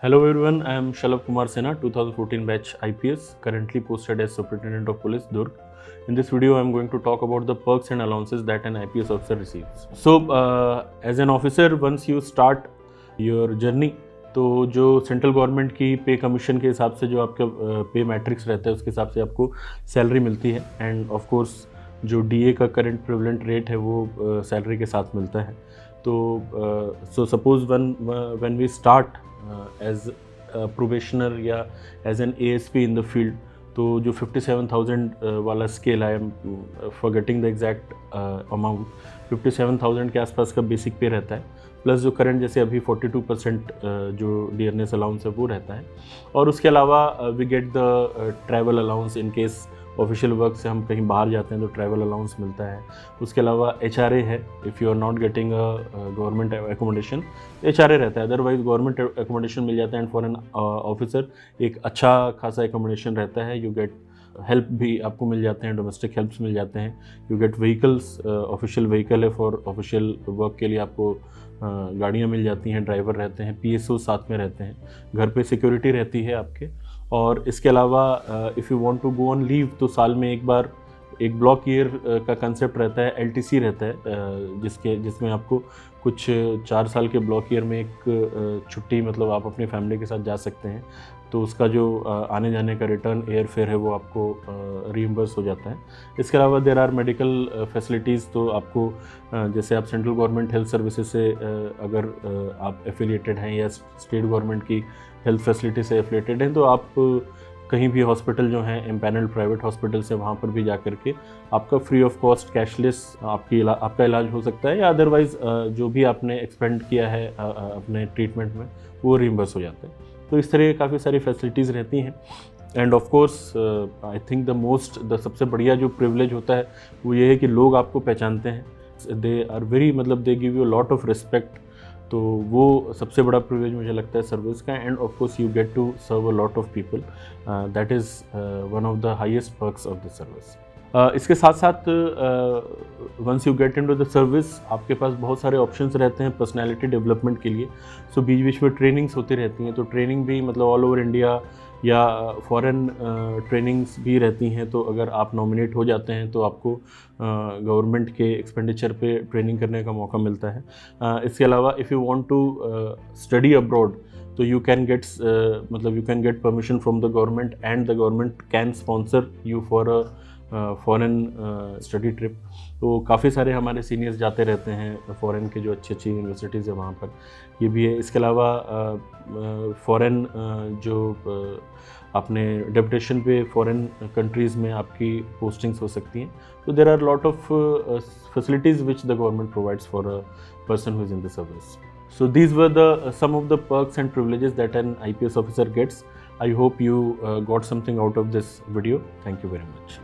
Hello everyone, I am Shalabh Kumar Sinha, 2014 batch IPS, currently posted as Superintendent of Police, Durg. In this video, I am going to talk about the perks and allowances that an IPS officer receives. So, as an officer, once you start your journey, तो जो central government की पे commission के हिसाब से जो आपका पे मैट्रिक्स रहता है उसके हिसाब से आपको सैलरी मिलती है एंड ऑफ कोर्स जो डीए का करंट प्रिवलेंट रेट है वो सैलरी के साथ मिलता है. तो so suppose when we start as probationer या as an ASP in the field, तो जो 57,000 वाला स्केल है, I am forgetting the exact amount, 57,000 के आसपास का बेसिक पे रहता है, प्लस जो करंट जैसे अभी 42% जो डियरनेस अलाउंस है वो रहता है. और उसके अलावा we get the travel allowance in case official work से हम कहीं बाहर जाते हैं तो ट्रैवल अलाउंस मिलता है. उसके अलावा HRA है, if you are not getting a government accommodation, HRA रहता है, अदरवाइज गवर्नमेंट एकोमोडेशन मिल जाता है. एंड फॉर एन ऑफिसर एक अच्छा खासा एकोमोडेशन रहता है. यू गेट हेल्प भी आपको मिल जाते हैं, डोमेस्टिक हेल्प्स मिल जाते हैं. You get vehicles, official vehicle है फॉर ऑफिशियल वर्क के लिए आपको गाड़ियाँ मिल जाती हैं, ड्राइवर रहते हैं, PSO साथ में रहते हैं, घर पे सिक्योरिटी रहती है आपके. और इसके अलावा if you want to go on leave तो साल में एक बार एक ब्लॉक ईयर का कंसेप्ट रहता है, LTC रहता है, जिसमें आपको कुछ 4 साल के ब्लॉक ईयर में एक छुट्टी, मतलब आप अपनी फैमिली के साथ जा सकते हैं. तो उसका जो आने जाने का रिटर्न एयर फेयर है वो आपको रीइम्बर्स हो जाता है. इसके अलावा देयर आर मेडिकल फैसिलिटीज़. तो आपको जैसे आप सेंट्रल गवर्नमेंट हेल्थ सर्विसेज से अगर आप एफिलिएटेड हैं या स्टेट गवर्नमेंट की हेल्थ फैसिलिटी से एफिलिएटेड हैं, तो आप कहीं भी हॉस्पिटल जो हैं एम्पैनल्ड प्राइवेट हॉस्पिटल से वहाँ पर भी जा कर के आपका फ्री ऑफ कॉस्ट कैशलेस आपका इलाज हो सकता है, या अदरवाइज़ जो भी आपने एक्सपेंड किया है अपने ट्रीटमेंट में वो रीइम्बर्स हो जाता है. तो इस तरह काफ़ी सारी फैसिलिटीज़ रहती हैं. And of course I think the सबसे बढ़िया जो प्रिविलेज होता है वो ये है कि लोग आपको पहचानते हैं. दे आर वेरी, मतलब they give you lot of respect. तो वो सबसे बड़ा प्रिविलेज मुझे लगता है सर्विस का. And of course you get to serve a lot of people. That is one of the highest perks of the service. इसके साथ साथ once you get into the service आपके पास बहुत सारे ऑप्शंस रहते हैं पर्सनालिटी डेवलपमेंट के लिए. सो बीच बीच में ट्रेनिंग्स होती रहती हैं. तो ट्रेनिंग भी मतलब ऑल ओवर इंडिया या फॉरेन ट्रेनिंग्स भी रहती हैं. तो अगर आप नॉमिनेट हो जाते हैं तो आपको गवर्नमेंट के एक्सपेंडिचर पे ट्रेनिंग करने का मौका मिलता है. इसके अलावा if you want to study abroad तो you can get permission from the government and the government can sponsor you for a foreign study trip. तो काफ़ी सारे हमारे सीनियर्स जाते रहते हैं फॉरेन के जो अच्छी अच्छी यूनिवर्सिटीज़ है वहाँ पर, ये भी है. इसके अलावा फॉरेन जो अपने डेपुटेशन पे फॉरेन कंट्रीज़ में आपकी पोस्टिंग्स हो सकती हैं. तो there are lot of facilities which the government provides for a person who is in the service. So these were some of the perks and privileges that an IPS officer gets. I hope you got something out of this video. Thank you very much.